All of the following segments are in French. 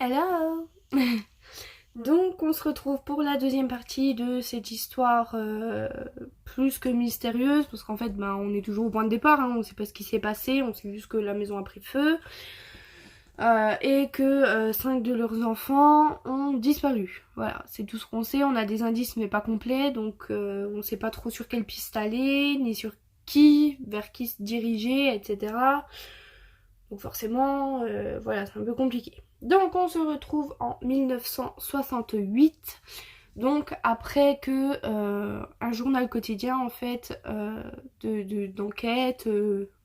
Hello. Donc on se retrouve pour la deuxième partie de cette histoire plus que mystérieuse, parce qu'en fait on est toujours au point de départ, on ne sait pas ce qui s'est passé, on sait juste que la maison a pris feu et que 5 de leurs enfants ont disparu. Voilà, c'est tout ce qu'on sait, on a des indices mais pas complets, donc on ne sait pas trop sur quelle piste aller, ni sur qui, vers qui se diriger, etc. Donc forcément, voilà, c'est un peu compliqué. Donc on se retrouve en 1968, donc après que un journal quotidien en fait d'enquête,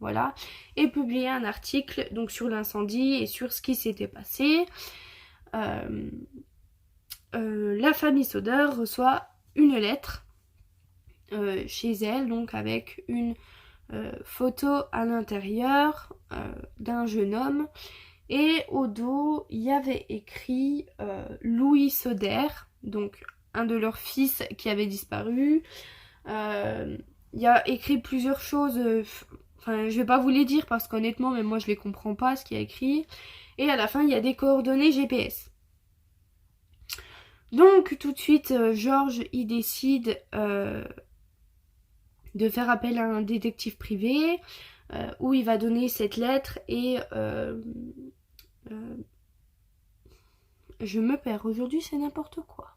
voilà, ait publié un article donc sur l'incendie et sur ce qui s'était passé. La famille Soder reçoit une lettre chez elle, donc avec une photo à l'intérieur d'un jeune homme. Et au dos, il y avait écrit Louis Soder, donc un de leurs fils qui avait disparu. Il y a écrit plusieurs choses, enfin je vais pas vous les dire parce qu'honnêtement, même moi je les comprends pas ce qu'il y a écrit. Et à la fin, il y a des coordonnées GPS. Donc tout de suite, Georges il décide de faire appel à un détective privé où il va donner cette lettre et je me perds aujourd'hui, c'est n'importe quoi.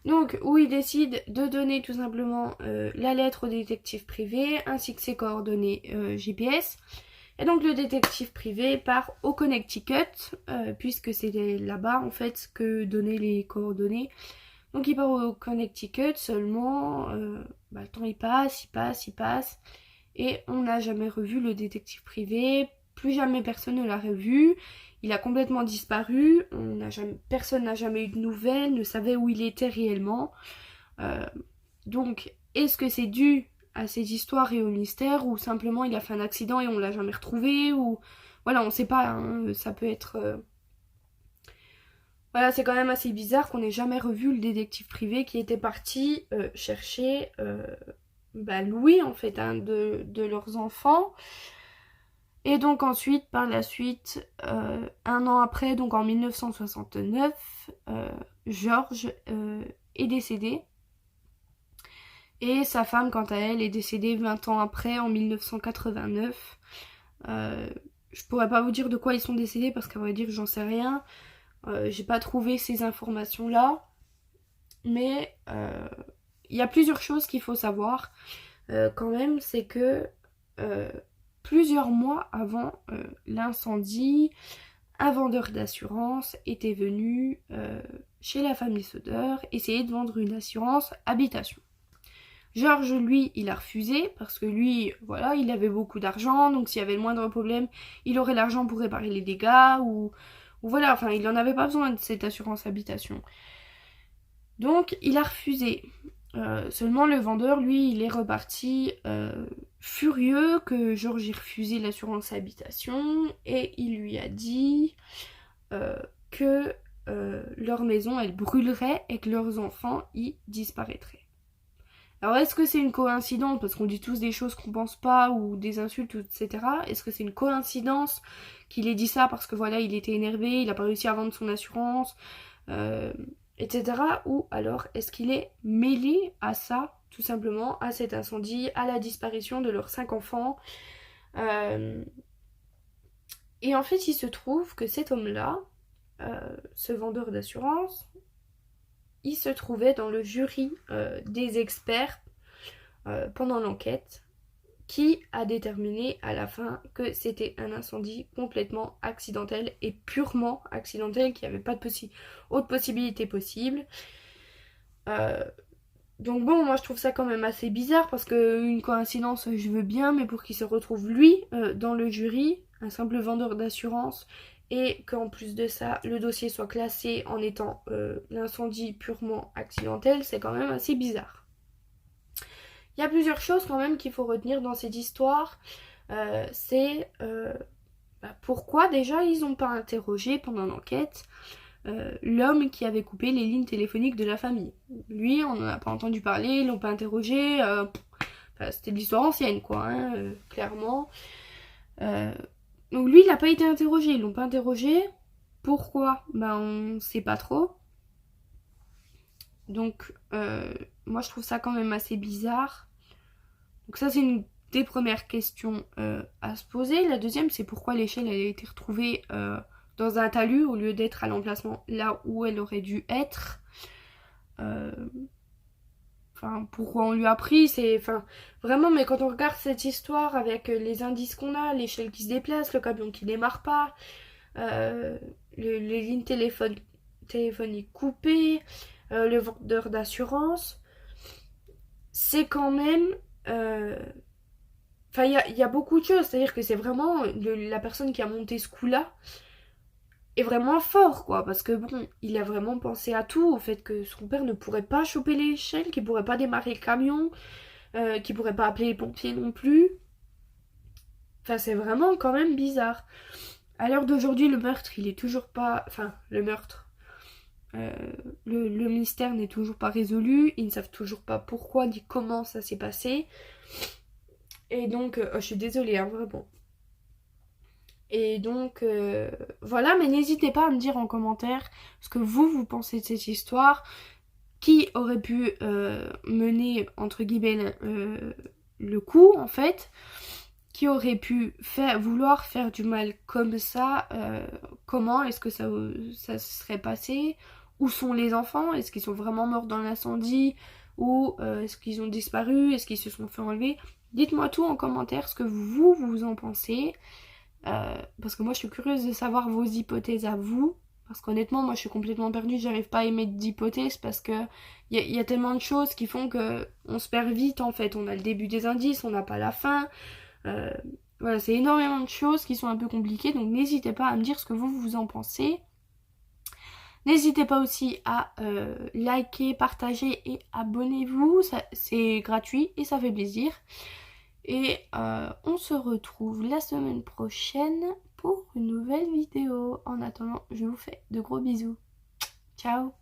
Donc où il décide de donner tout simplement la lettre au détective privé ainsi que ses coordonnées GPS. Et donc le détective privé part au Connecticut puisque c'est là-bas en fait que donnaient les coordonnées. Donc il part au Connecticut seulement, le temps il passe. Et on n'a jamais revu le détective privé, plus jamais personne ne l'a revu. Il a complètement disparu, personne n'a jamais eu de nouvelles, ne savait où il était réellement. Donc, est-ce que c'est dû à ces histoires et au mystère, ou simplement il a fait un accident et on l'a jamais retrouvé, ou voilà, on sait pas, hein, ça peut être... Voilà, c'est quand même assez bizarre qu'on n'ait jamais revu le détective privé qui était parti chercher Louis, en fait, de leurs enfants. Et donc ensuite, par la suite, un an après, donc en 1969, Georges est décédé. Et sa femme, quant à elle, est décédée 20 ans après, en 1989. Je pourrais pas vous dire de quoi ils sont décédés, parce qu'à vrai dire, j'en sais rien. J'ai pas trouvé ces informations-là. Mais il y a plusieurs choses qu'il faut savoir quand même, c'est que plusieurs mois avant l'incendie, un vendeur d'assurance était venu chez la famille Soder essayer de vendre une assurance habitation. Georges, lui, il a refusé parce que lui, voilà, il avait beaucoup d'argent, donc s'il y avait le moindre problème, il aurait l'argent pour réparer les dégâts ou voilà, enfin, il n'en avait pas besoin de cette assurance habitation. Donc, il a refusé. Seulement le vendeur, lui, il est reparti furieux que Georges ait refusé l'assurance habitation et il lui a dit que leur maison, elle brûlerait et que leurs enfants y disparaîtraient. Alors est-ce que c'est une coïncidence, parce qu'on dit tous des choses qu'on pense pas, ou des insultes, etc. Est-ce que c'est une coïncidence qu'il ait dit ça parce que voilà, il était énervé, il a pas réussi à vendre son assurance etc. Ou alors est-ce qu'il est mêlé à ça, tout simplement, à cet incendie, à la disparition de leurs 5 enfants. Et en fait, il se trouve que cet homme-là, ce vendeur d'assurance, il se trouvait dans le jury des experts pendant l'enquête, qui a déterminé à la fin que c'était un incendie complètement accidentel et purement accidentel, qu'il n'y avait pas de autre possibilité possible. Donc bon, moi je trouve ça quand même assez bizarre parce que une coïncidence je veux bien, mais pour qu'il se retrouve lui dans le jury, un simple vendeur d'assurance, et qu'en plus de ça le dossier soit classé en étant l'incendie purement accidentel, c'est quand même assez bizarre. Il y a plusieurs choses quand même qu'il faut retenir dans cette histoire. C'est pourquoi déjà ils n'ont pas interrogé pendant l'enquête l'homme qui avait coupé les lignes téléphoniques de la famille. Lui, on n'en a pas entendu parler, ils l'ont pas interrogé. C'était de l'histoire ancienne, quoi, clairement. Donc lui, il n'a pas été interrogé, ils l'ont pas interrogé. Pourquoi? Ben on sait pas trop. Donc moi je trouve ça quand même assez bizarre. Donc ça c'est une des premières questions à se poser. La deuxième c'est pourquoi l'échelle elle a été retrouvée dans un talus au lieu d'être à l'emplacement là où elle aurait dû être. Enfin, pourquoi on lui a pris, c'est... Enfin, vraiment, mais quand on regarde cette histoire avec les indices qu'on a, l'échelle qui se déplace, le camion qui démarre pas, euh, les lignes téléphoniques coupées, le vendeur d'assurance, c'est quand même... Enfin, il y a beaucoup de choses, c'est-à-dire que c'est vraiment la personne qui a monté ce coup-là est vraiment fort, quoi, parce que bon, il a vraiment pensé à tout, au fait que son père ne pourrait pas choper l'échelle, qu'il pourrait pas démarrer le camion, qu'il pourrait pas appeler les pompiers non plus. Enfin, c'est vraiment quand même bizarre. À l'heure d'aujourd'hui, le meurtre, il est toujours pas... Enfin, le meurtre... euh, le mystère n'est toujours pas résolu. Ils ne savent toujours pas pourquoi ni comment ça s'est passé. Et donc... je suis désolée, hein, vraiment. Et donc, voilà. Mais n'hésitez pas à me dire en commentaire ce que vous pensez de cette histoire. Qui aurait pu mener, entre guillemets, le coup, en fait. Qui aurait pu vouloir faire du mal comme ça, comment est-ce que ça se serait passé? Où sont les enfants? Est-ce qu'ils sont vraiment morts dans l'incendie? Ou est-ce qu'ils ont disparu? Est-ce qu'ils se sont fait enlever? Dites-moi tout en commentaire, ce que vous en pensez. Parce que moi je suis curieuse de savoir vos hypothèses à vous. Parce qu'honnêtement, moi je suis complètement perdue, j'arrive pas à émettre d'hypothèses parce que y a tellement de choses qui font que on se perd vite en fait. On a le début des indices, on n'a pas la fin. Voilà, c'est énormément de choses qui sont un peu compliquées, donc n'hésitez pas à me dire ce que vous en pensez. N'hésitez pas aussi à liker, partager et abonnez-vous, c'est gratuit et ça fait plaisir. Et on se retrouve la semaine prochaine pour une nouvelle vidéo. En attendant, je vous fais de gros bisous. Ciao!